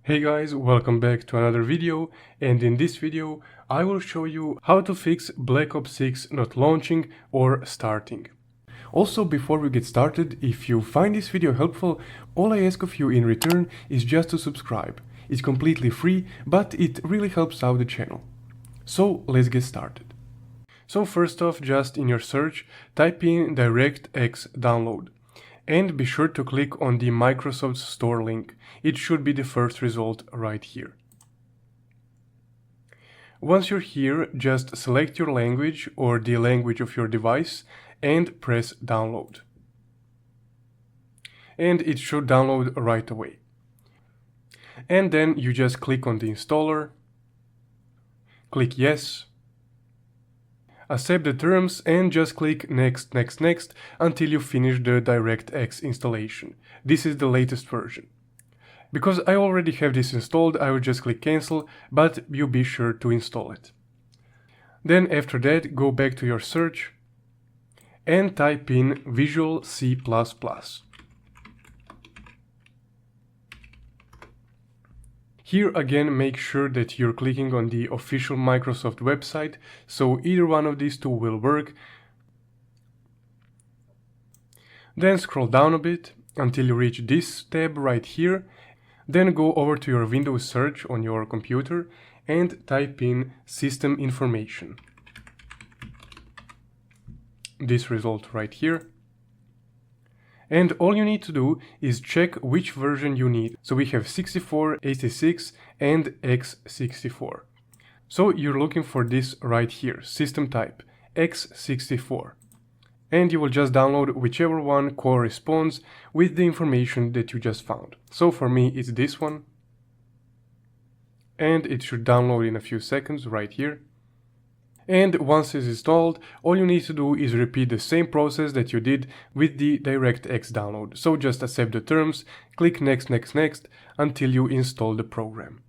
Hey guys, welcome back to another video, and in this video I will show you how to fix Black Ops 6 not launching or starting. Also, before we get started, if you find this video helpful, all I ask of you in return is just to subscribe. It's completely free, but it really helps out the channel. So let's get started. So first off, just in your search, type in DirectX download. And be sure to click on the Microsoft Store link. It should be the first result right here. Once you're here, just select your language or the language of your device and press download. And it should download right away. And then you just click on the installer, click yes, accept the terms and just click next, next, next until you finish the DirectX installation. This is the latest version. Because I already have this installed, I will just click cancel, but you be sure to install it. Then after that, go back to your search and type in Visual C++. Here again, make sure that you're clicking on the official Microsoft website, so either one of these two will work. Then scroll down a bit until you reach this tab right here. Then go over to your Windows search on your computer and type in System Information. This result right here. And all you need to do is check which version you need. So we have 64, 86 and x64. So you're looking for this right here, system type, x64. And you will just download whichever one corresponds with the information that you just found. So for me it's this one. And it should download in a few seconds right here. And once it's installed, all you need to do is repeat the same process that you did with the DirectX download. So just accept the terms, click next, next, next until you install the program.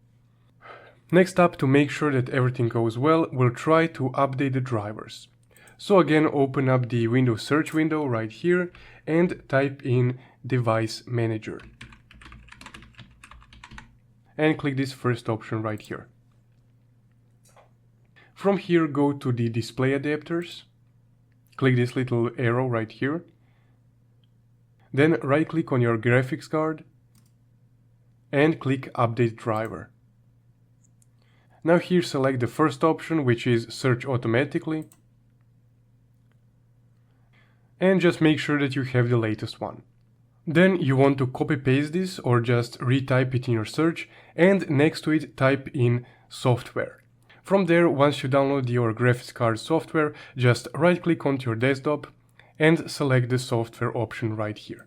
Next up, to make sure that everything goes well, we'll try to update the drivers. So again, open up the Windows search window right here and type in Device Manager. And click this first option right here. From here, go to the display adapters, click this little arrow right here, then right click on your graphics card and click update driver. Now here select the first option, which is search automatically, and just make sure that you have the latest one. Then you want to copy paste this or just retype it in your search, and next to it type in software. From there, once you download your graphics card software, just right click onto your desktop and select the software option right here.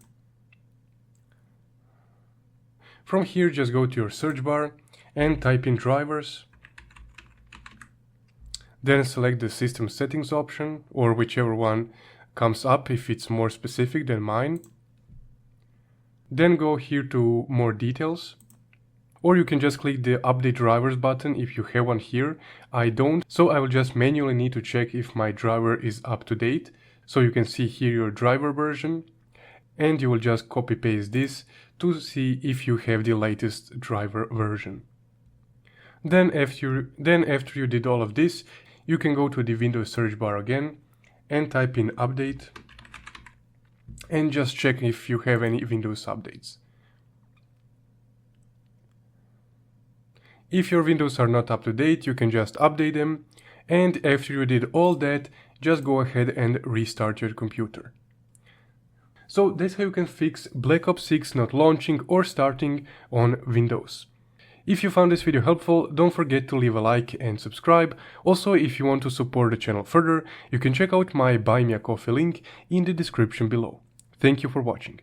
From here, just go to your search bar and type in drivers. Then select the system settings option or whichever one comes up if it's more specific than mine. Then go here to more details. Or you can just click the update drivers button if you have one here. I don't, so I will just manually need to check if my driver is up to date. So you can see here your driver version, and you will just copy paste this to see if you have the latest driver version. Then after you did all of this, you can go to the Windows search bar again and type in update and just check if you have any Windows updates. If your Windows are not up to date, you can just update them, and after you did all that, just go ahead and restart your computer. So that's how you can fix Black Ops 6 not launching or starting on Windows. If you found this video helpful, don't forget to leave a like and subscribe. Also, if you want to support the channel further, you can check out my Buy Me a Coffee link in the description below. Thank you for watching.